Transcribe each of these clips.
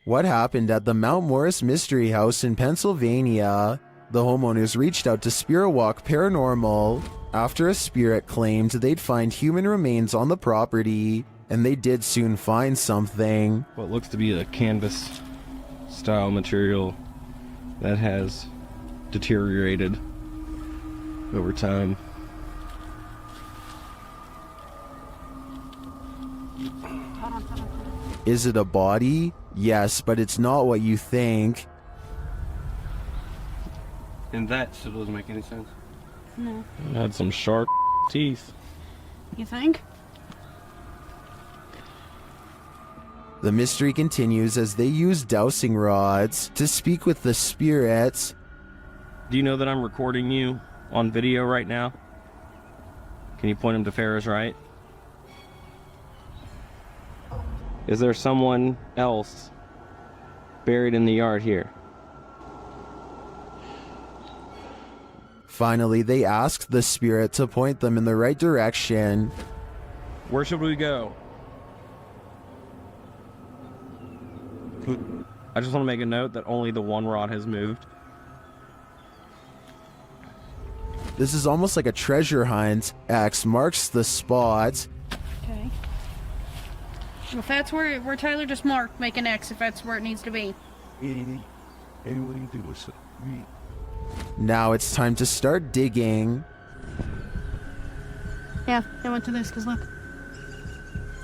What happened at the Mount Morris Mystery House in Pennsylvania? The homeowners reached out to Spirit Walk Paranormal after a spirit claimed they'd find human remains on the property, and they did soon find something. What looks to be a canvas style material that has deteriorated over time. Is it a body? Yes, but it's not what you think. And that still doesn't make any sense. No. It had some sharp teeth. You think? The mystery continues as they use dowsing rods to speak with the spirits. Do you know that I'm recording you on video right now? Can you point him to Ferris, right? Is there someone else buried in the yard here? Finally, they asked the spirit to point them in the right direction. Where should we go? I just want to make a note that only the one rod has moved. This is almost like a treasure hunt. X marks the spot. Okay. Well, if that's where Tyler just marked, make an X if that's where it needs to be. Now it's time to start digging. Yeah, I went to this because look.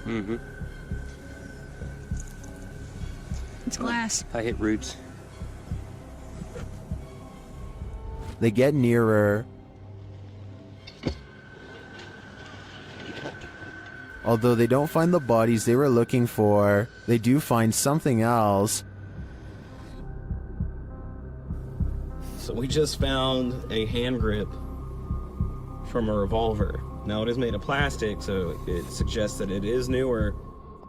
Mm-hmm. It's glass. I hit roots. They get nearer. Although they don't find the bodies they were looking for, they do find something else. So we just found a hand grip from a revolver. Now it is made of plastic, so it suggests that it is newer.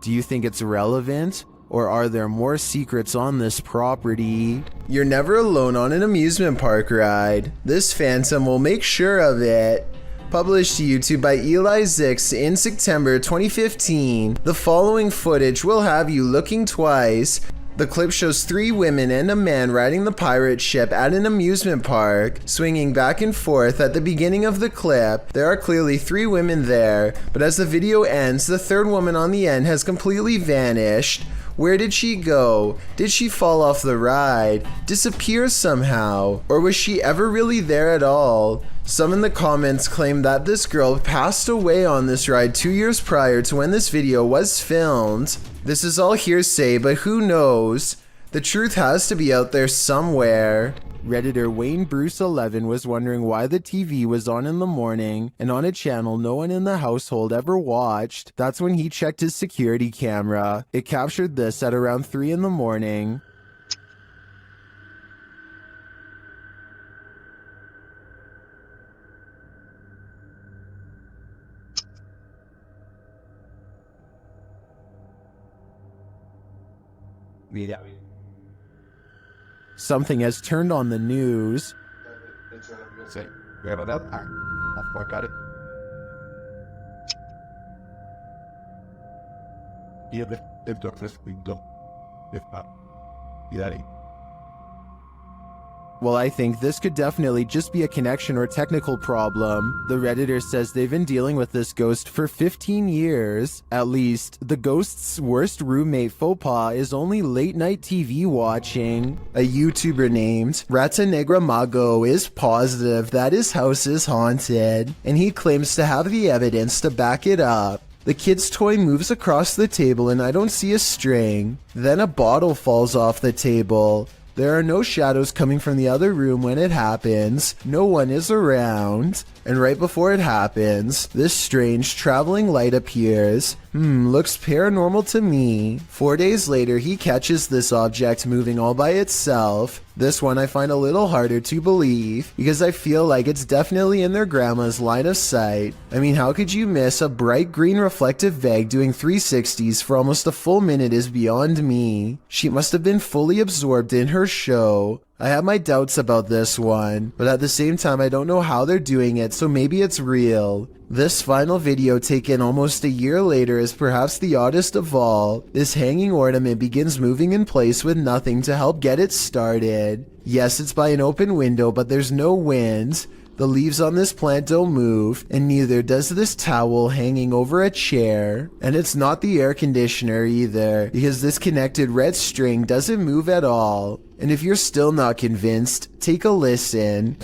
Do you think it's relevant? Or are there more secrets on this property? You're never alone on an amusement park ride. This phantom will make sure of it. Published to YouTube by Eli Zix in September 2015, the following footage will have you looking twice. The clip shows 3 women and a man riding the pirate ship at an amusement park, swinging back and forth. At the beginning of the clip, there are clearly 3 women there, but as the video ends, the 3rd woman on the end has completely vanished. Where did she go? Did she fall off the ride? Disappear somehow? Or was she ever really there at all? Some in the comments claim that this girl passed away on this ride 2 years prior to when this video was filmed. This is all hearsay, but who knows? The truth has to be out there somewhere. Redditor Wayne Bruce 11 was wondering why the TV was on in the morning and on a channel no one in the household ever watched. That's when he checked his security camera. It captured this at around 3 in the morning. Something has turned on the news. Well, I think this could definitely just be a connection or technical problem. The Redditor says they've been dealing with this ghost for 15 years. At least, the ghost's worst roommate faux pas is only late night TV watching. A YouTuber named Rata Negra Mago is positive that his house is haunted, and he claims to have the evidence to back it up. The kid's toy moves across the table and I don't see a string. Then a bottle falls off the table. There are no shadows coming from the other room when it happens. No one is around. And right before it happens, this strange traveling light appears. Looks paranormal to me. 4 days later, he catches this object moving all by itself. This one I find a little harder to believe, because I feel like it's definitely in their grandma's line of sight. I mean, how could you miss a bright green reflective bag doing 360s for almost a full minute is beyond me. She must have been fully absorbed in her show. I have my doubts about this one, but at the same time I don't know how they're doing it, so maybe it's real. This final video taken almost a year later is perhaps the oddest of all. This hanging ornament begins moving in place with nothing to help get it started. Yes, it's by an open window, but there's no wind. The leaves on this plant don't move, and neither does this towel hanging over a chair. And it's not the air conditioner either, because this connected red string doesn't move at all. And if you're still not convinced, take a listen.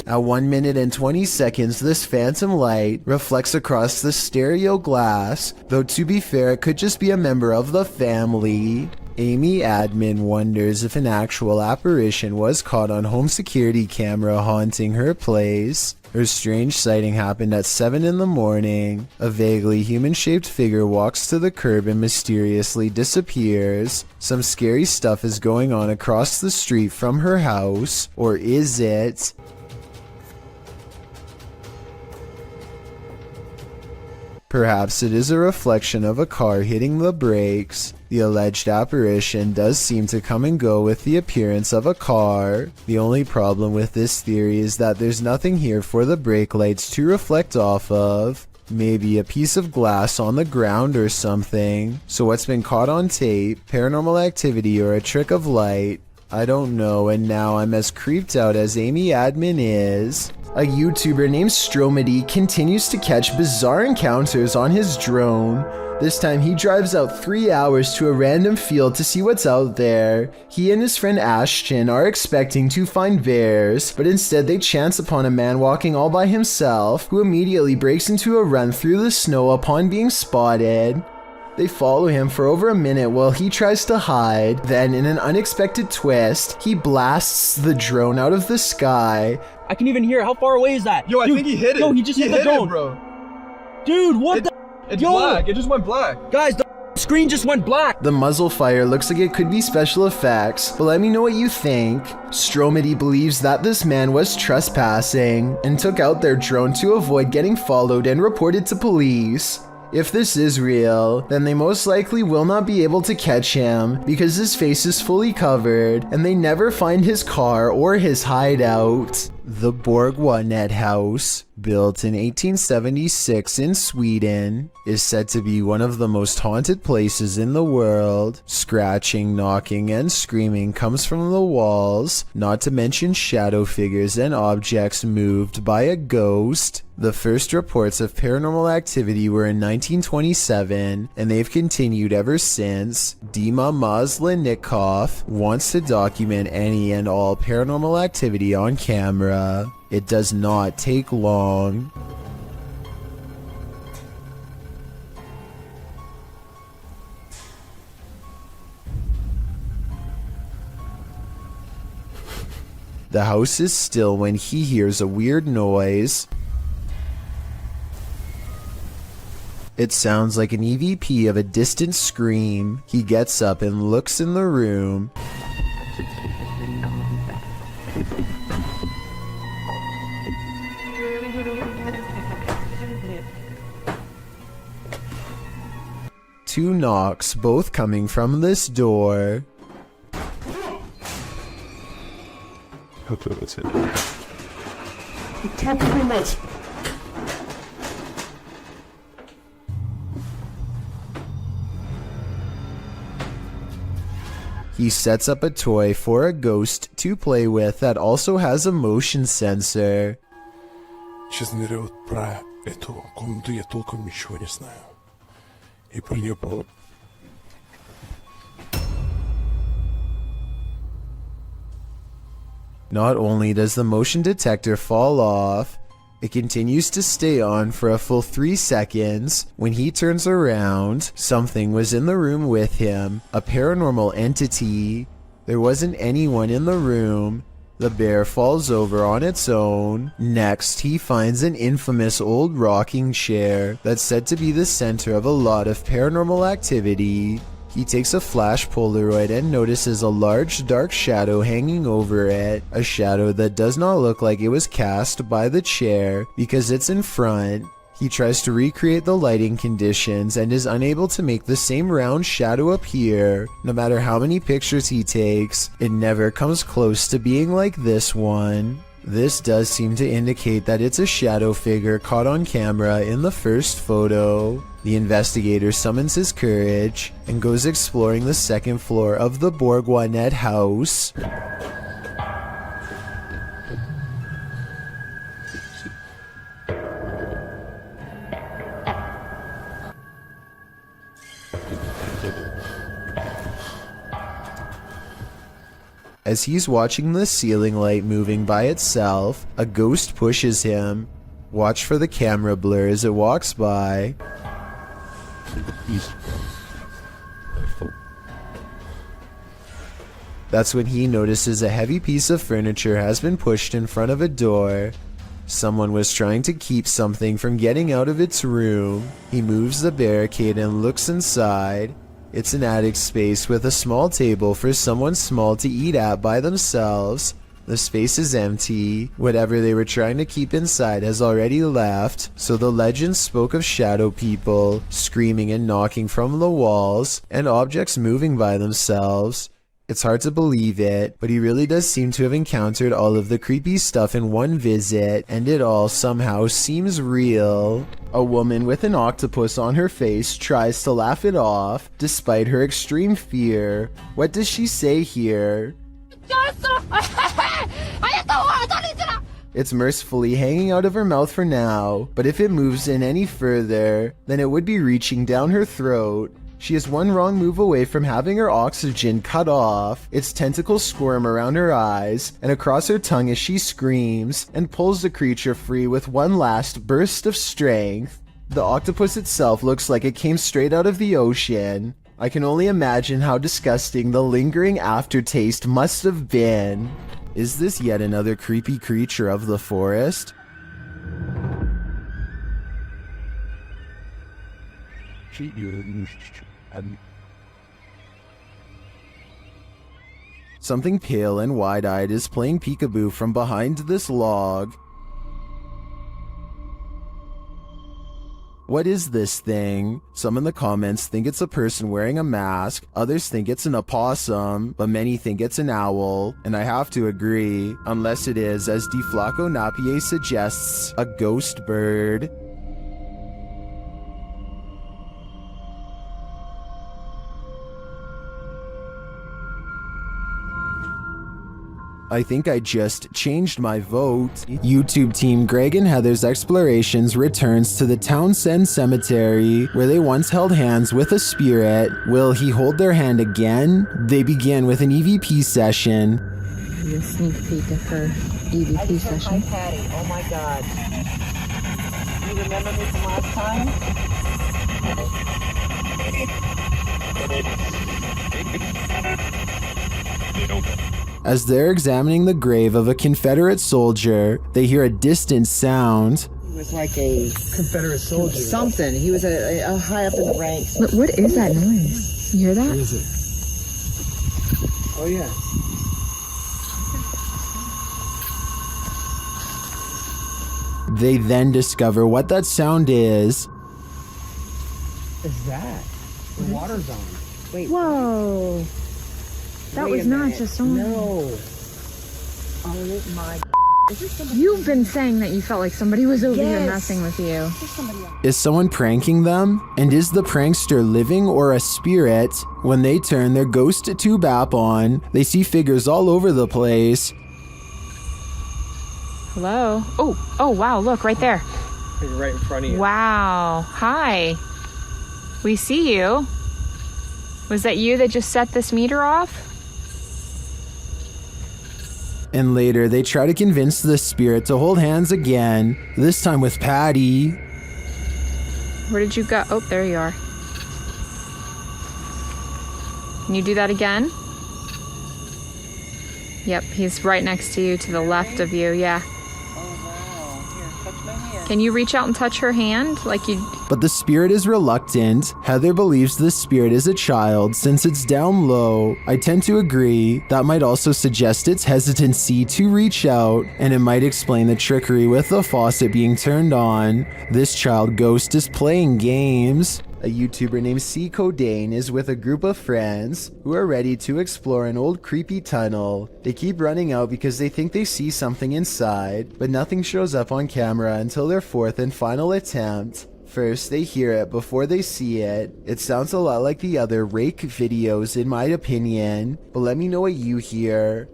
At 1 minute and 20 seconds, this phantom light reflects across the stereo glass, though to be fair, it could just be a member of the family. Amy Admin wonders if an actual apparition was caught on home security camera haunting her place. Her strange sighting happened at 7 in the morning. A vaguely human-shaped figure walks to the curb and mysteriously disappears. Some scary stuff is going on across the street from her house. Or is it? Perhaps it is a reflection of a car hitting the brakes. The alleged apparition does seem to come and go with the appearance of a car. The only problem with this theory is that there's nothing here for the brake lights to reflect off of. Maybe a piece of glass on the ground or something. So what's been caught on tape, paranormal activity, or a trick of light? I don't know, and now I'm as creeped out as Amy Admin is. A YouTuber named Stromedy continues to catch bizarre encounters on his drone. This time he drives out 3 hours to a random field to see what's out there. He and his friend Ashton are expecting to find bears, but instead they chance upon a man walking all by himself, who immediately breaks into a run through the snow upon being spotted. They follow him for over a minute while he tries to hide. Then, in an unexpected twist, he blasts the drone out of the sky. I can even hear it. How far away is that? Yo, I think he hit it. Yo, he just hit the drone. It, bro. Dude, what the? It's Yo. black. It just went black. Guys, the screen just went black. The muzzle fire looks like it could be special effects, but let me know what you think. Stromedy believes that this man was trespassing and took out their drone to avoid getting followed and reported to police. If this is real, then they most likely will not be able to catch him because his face is fully covered and they never find his car or his hideout. The Borannet House, built in 1876 in Sweden, is said to be one of the most haunted places in the world. Scratching, knocking, and screaming comes from the walls, not to mention shadow figures and objects moved by a ghost. The first reports of paranormal activity were in 1927, and they've continued ever since. Dima Maslenikov wants to document any and all paranormal activity on camera. It does not take long. The house is still when he hears a weird noise. It sounds like an EVP of a distant scream. He gets up and looks in the room. Two knocks, both coming from this door. He sets up a toy for a ghost to play with that also has a motion sensor. Честно говоря, вот про эту комнату я толком ничего не знаю. И про нее было... Not only does the motion detector fall off, it continues to stay on for a full 3 seconds. When he turns around, something was in the room with him, a paranormal entity. There wasn't anyone in the room. The bear falls over on its own. Next, he finds an infamous old rocking chair that's said to be the center of a lot of paranormal activity. He takes a flash Polaroid and notices a large dark shadow hanging over it, a shadow that does not look like it was cast by the chair because it's in front. He tries to recreate the lighting conditions and is unable to make the same round shadow appear. No matter how many pictures he takes, it never comes close to being like this one. This does seem to indicate that it's a shadow figure caught on camera in the first photo. The investigator summons his courage and goes exploring the second floor of the Borannet House. As he's watching the ceiling light moving by itself, a ghost pushes him. Watch for the camera blur as it walks by. That's when he notices a heavy piece of furniture has been pushed in front of a door. Someone was trying to keep something from getting out of its room. He moves the barricade and looks inside. It's an attic space with a small table for someone small to eat at by themselves. The space is empty. Whatever they were trying to keep inside has already left, so the legend spoke of shadow people screaming and knocking from the walls and objects moving by themselves. It's hard to believe it, but he really does seem to have encountered all of the creepy stuff in one visit, and it all somehow seems real. A woman with an octopus on her face tries to laugh it off, despite her extreme fear. What does she say here? It's mercifully hanging out of her mouth for now, but if it moves in any further, then it would be reaching down her throat. She is one wrong move away from having her oxygen cut off. Its tentacles squirm around her eyes and across her tongue as she screams and pulls the creature free with one last burst of strength. The octopus itself looks like it came straight out of the ocean. I can only imagine how disgusting the lingering aftertaste must have been. Is this yet another creepy creature of the forest? Something pale and wide-eyed is playing Peekaboo from behind this log. What is this thing? Some in the comments think it's a person wearing a mask, others think it's an opossum, but many think it's an owl, and I have to agree, unless it is, as Deflaco Napier suggests, a ghost bird. I think I just changed my vote. YouTube team Greg and Heather's Explorations returns to the Townsend Cemetery, where they once held hands with a spirit. Will he hold their hand again? They begin with an EVP session. A sneak peek of her EVP session. Hi, Patty. Oh my God. You remember me from last time? As they're examining the grave of a Confederate soldier, they hear a distant sound. He was like a Confederate soldier. Something. He was a high up in the ranks. But what is that noise? You hear that? What is it? Oh yeah. They then discover what that sound is. Is that? The water's on. Wait. Whoa. That was not just on. No. Oh my. Is there somebody? You've been saying that you felt like somebody was over here Yes. messing with you. Is someone pranking them? And is the prankster living or a spirit? When they turn their ghost tube app on, they see figures all over the place. Hello? Oh, wow, look, right there. Right in front of you. Wow. Hi. We see you. Was that you that just set this meter off? And later, they try to convince the spirit to hold hands again, this time with Patty. Where did you go? Oh, there you are. Can you do that again? Yep, he's right next to you, to the left of you, yeah. Oh wow. Here, touch my hand. Can you reach out and touch her hand? Like you but the spirit is reluctant. Heather believes this spirit is a child since it's down low. I tend to agree. That might also suggest its hesitancy to reach out, and it might explain the trickery with the faucet being turned on. This child ghost is playing games. A YouTuber named C. Codain is with a group of friends who are ready to explore an old creepy tunnel. They keep running out because they think they see something inside, but nothing shows up on camera until their fourth and final attempt. First, they hear it before they see it. It sounds a lot like the other rake videos in my opinion, but let me know what you hear.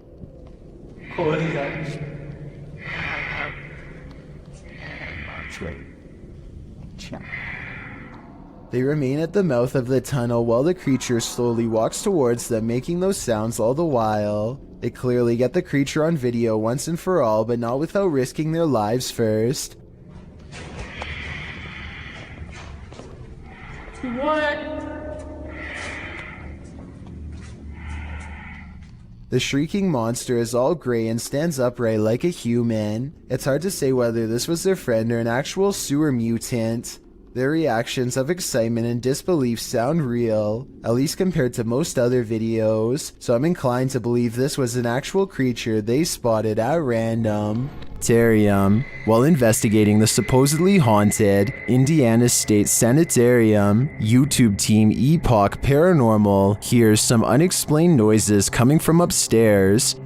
They remain at the mouth of the tunnel while the creature slowly walks towards them, making those sounds all the while. They clearly get the creature on video once and for all, but not without risking their lives first. The shrieking monster is all gray and stands upright like a human. It's hard to say whether this was their friend or an actual sewer mutant. Their reactions of excitement and disbelief sound real, at least compared to most other videos, so I'm inclined to believe this was an actual creature they spotted at random. Sanitarium. While investigating the supposedly haunted Indiana State Sanitarium, YouTube team Epoch Paranormal hears some unexplained noises coming from upstairs.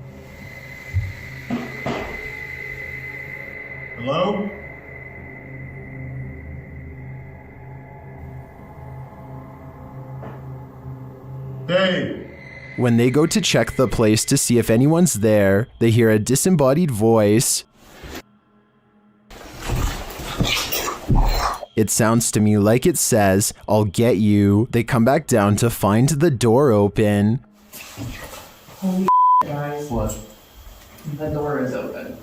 Hello? Dave! When they go to check the place to see if anyone's there, they hear a disembodied voice. It sounds to me like it says, "I'll get you." They come back down to find the door open. Holy guys. What? The door is open.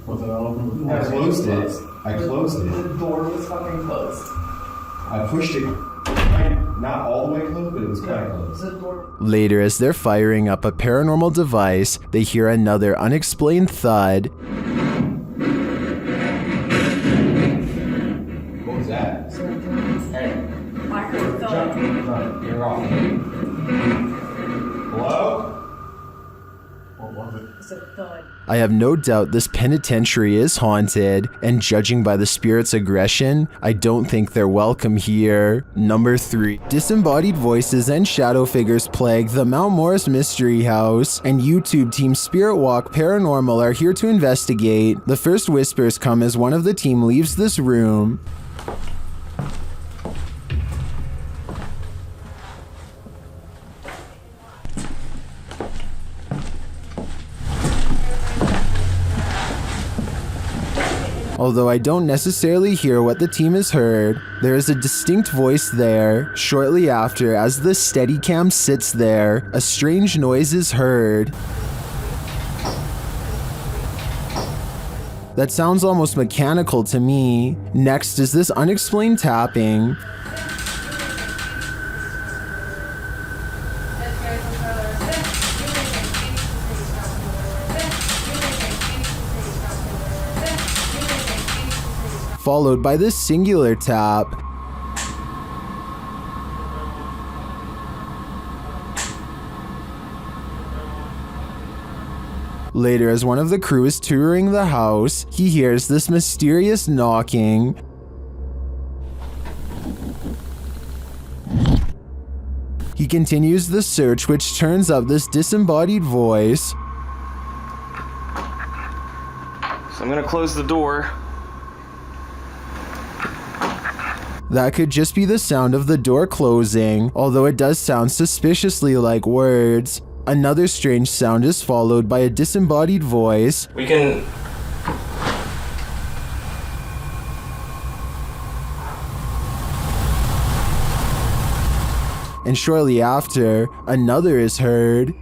Was it all open? I closed it. I closed it. The door was fucking closed. I pushed it. Not all the way closed, but it was kind of close. The door. Later, as they're firing up a paranormal device, they hear another unexplained thud. What was that? Hey. I heard a thud. You're off. Hello? What was it? It's a thud. I have no doubt this penitentiary is haunted, and judging by the spirit's aggression, I don't think they're welcome here. Number 3. Disembodied voices and shadow figures plague the Mount Morris Mystery House, and YouTube team Spirit Walk Paranormal are here to investigate. The first whispers come as one of the team leaves this room. Although I don't necessarily hear what the team has heard, there is a distinct voice there. Shortly after, as the Steadicam sits there, a strange noise is heard. That sounds almost mechanical to me. Next is this unexplained tapping. Followed by this singular tap. Later, as one of the crew is touring the house, he hears this mysterious knocking. He continues the search, which turns up this disembodied voice. So I'm gonna close the door. That could just be the sound of the door closing, although it does sound suspiciously like words. Another strange sound is followed by a disembodied voice. We can... And shortly after, another is heard.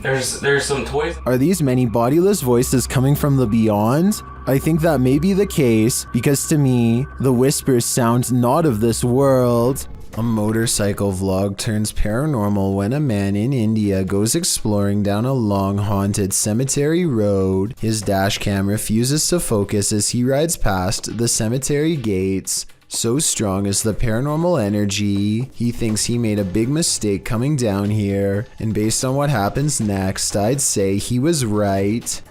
There's some toys. Are these many bodiless voices coming from the beyond? I think that may be the case, because to me, the whispers sound not of this world. A motorcycle vlog turns paranormal when a man in India goes exploring down a long haunted cemetery road. His dash cam refuses to focus as he rides past the cemetery gates. So strong is the paranormal energy, he thinks he made a big mistake coming down here, and based on what happens next, I'd say he was right.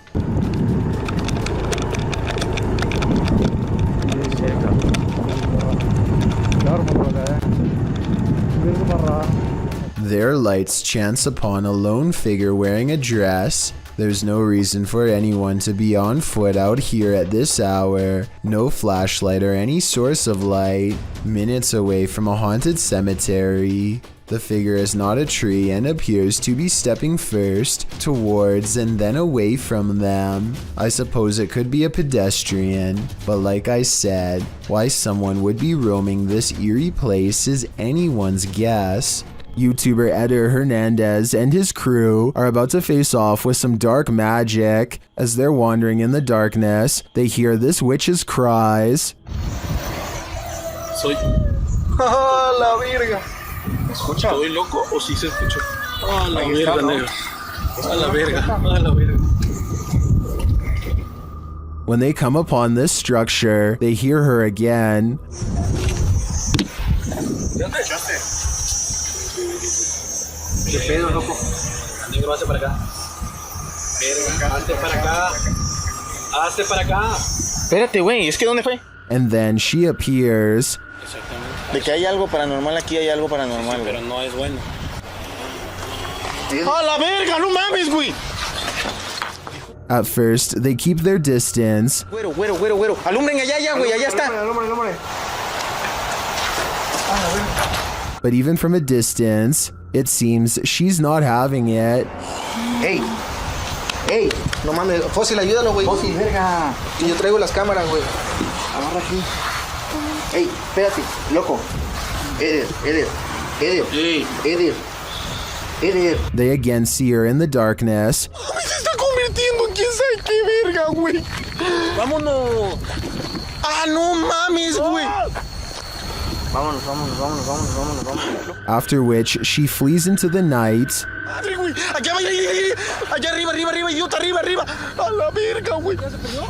Their lights chance upon a lone figure wearing a dress. There's no reason for anyone to be on foot out here at this hour. No flashlight or any source of light. Minutes away from a haunted cemetery. The figure is not a tree and appears to be stepping first towards and then away from them. I suppose it could be a pedestrian, but like I said, why someone would be roaming this eerie place is anyone's guess. YouTuber Eder Hernandez and his crew are about to face off with some dark magic. As they're wandering in the darkness, they hear this witch's cries. Soy... ¡Ah, la verga! ¿Me escucha? ¿Estoy loco o sí se escuchó? ¡Ah, la verga, negro! ¡Ah, la verga! ¡Ah, la verga! When they come upon this structure, they hear her again. ¿Qué pedo, loco? Negro, hazte para acá. Verga, hazte para acá. Hazte para acá. Espérate, güey, es que ¿dónde fue? And then she appears. Exactamente. De que hay algo paranormal aquí, hay algo paranormal, Sí, pero no es bueno. ¡A la verga! ¡No mames, güey! At first, they keep their distance. Güero, güero, güero, güero. Alumbren allá, ya, güey, allá está. But even from a distance, it seems she's not having it. ¡Ey! ¡Ey! No mames, Fósil, ayúdalo, güey. Fósil, verga. Y yo traigo las cámaras, güey. Agarra aquí. ¡Ey! Espérate, loco. Eder. They again see her in the darkness. Se está convirtiendo en quién sabe qué verga, güey. ¡Vámonos! ¡Ah, no mames, güey! Vámonos. After which, she flees into the night. Madre, güey. Allá arriba, idiota, arriba. A la verga, güey. ¿Ya se perdió?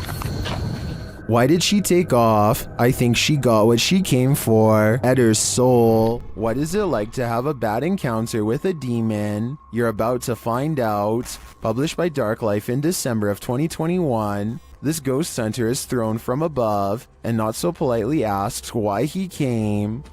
Why did she take off? I think she got what she came for. Eder's soul. What is it like to have a bad encounter with a demon? You're about to find out. Published by Dark Life in December of 2021. This ghost hunter is thrown from above and not so politely asks why he came.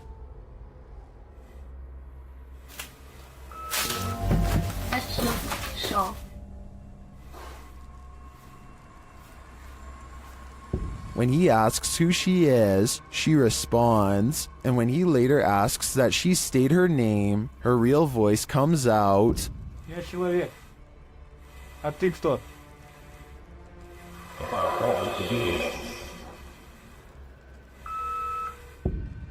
When he asks who she is, she responds, and when he later asks that she state her name, her real voice comes out. Я человек. А ты кто?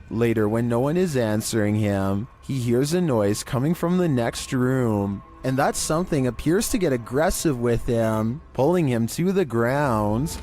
Later, when no one is answering him, he hears a noise coming from the next room, and that something appears to get aggressive with him, pulling him to the ground.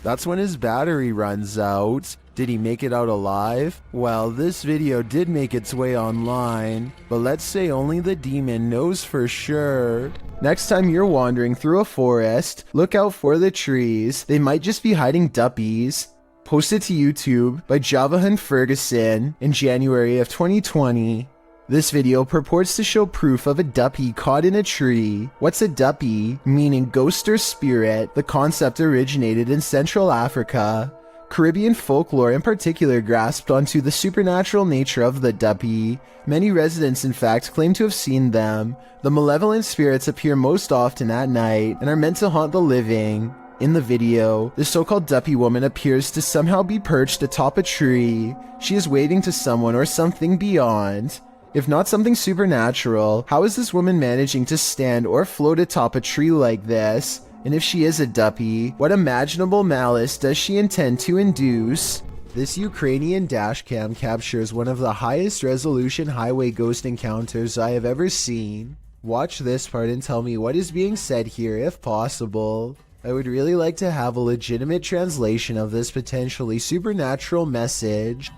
That's when his battery runs out. Did he make it out alive? Well, this video did make its way online, but let's say only the demon knows for sure. Next time you're wandering through a forest, look out for the trees. They might just be hiding Duppies. Posted to YouTube by Javahan Ferguson in January of 2020. This video purports to show proof of a Duppy caught in a tree. What's a Duppy? Meaning ghost or spirit. The concept originated in Central Africa. Caribbean folklore in particular grasped onto the supernatural nature of the Duppy. Many residents in fact claim to have seen them. The malevolent spirits appear most often at night and are meant to haunt the living. In the video, the so-called Duppy woman appears to somehow be perched atop a tree. She is waving to someone or something beyond. If not something supernatural, how is this woman managing to stand or float atop a tree like this? And if she is a Duppy, what imaginable malice does she intend to induce? This Ukrainian dashcam captures one of the highest resolution highway ghost encounters I have ever seen. Watch this part and tell me what is being said here if possible. I would really like to have a legitimate translation of this potentially supernatural message.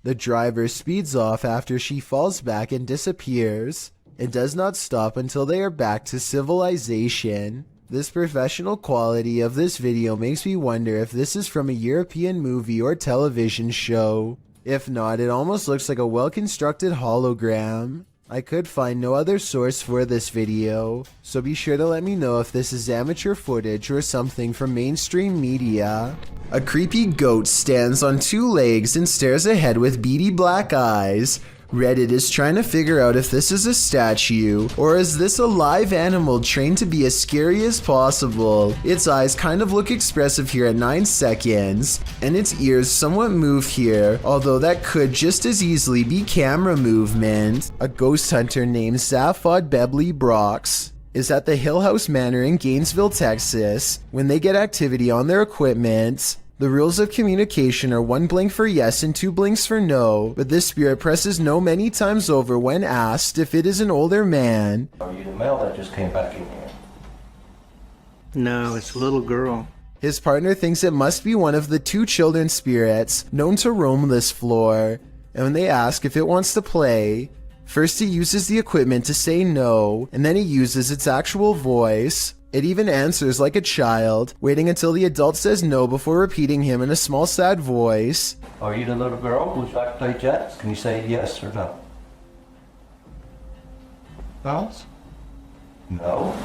The driver speeds off after she falls back and disappears, and does not stop until they are back to civilization. This professional quality of this video makes me wonder if this is from a European movie or television show. If not, it almost looks like a well-constructed hologram. I could find no other source for this video, so be sure to let me know if this is amateur footage or something from mainstream media. A creepy goat stands on two legs and stares ahead with beady black eyes. Reddit is trying to figure out if this is a statue, or is this a live animal trained to be as scary as possible. Its eyes kind of look expressive here at 9 seconds, and its ears somewhat move here, although that could just as easily be camera movement. A ghost hunter named Zaphod Bebley Brox is at the Hill House Manor in Gainesville, Texas. When they get activity on their equipment, the rules of communication are 1 blink for yes and 2 blinks for no, but this spirit presses no many times over when asked if it is an older man. Are you the male that just came back in here? No, it's a little girl. His partner thinks it must be one of the 2 children spirits known to roam this floor, and when they ask if it wants to play, first he uses the equipment to say no, and then he uses its actual voice. It even answers like a child, waiting until the adult says no before repeating him in a small sad voice. Are you the little girl who's like to play jets? Can you say yes or no? Bounce? No.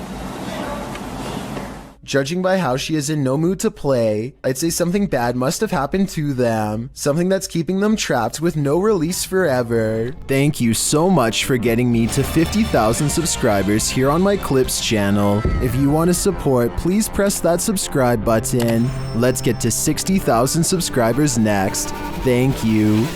Judging by how she is in no mood to play, I'd say something bad must have happened to them. Something that's keeping them trapped with no release forever. Thank you so much for getting me to 50,000 subscribers here on my Clips channel. If you want to support, please press that subscribe button. Let's get to 60,000 subscribers next. Thank you.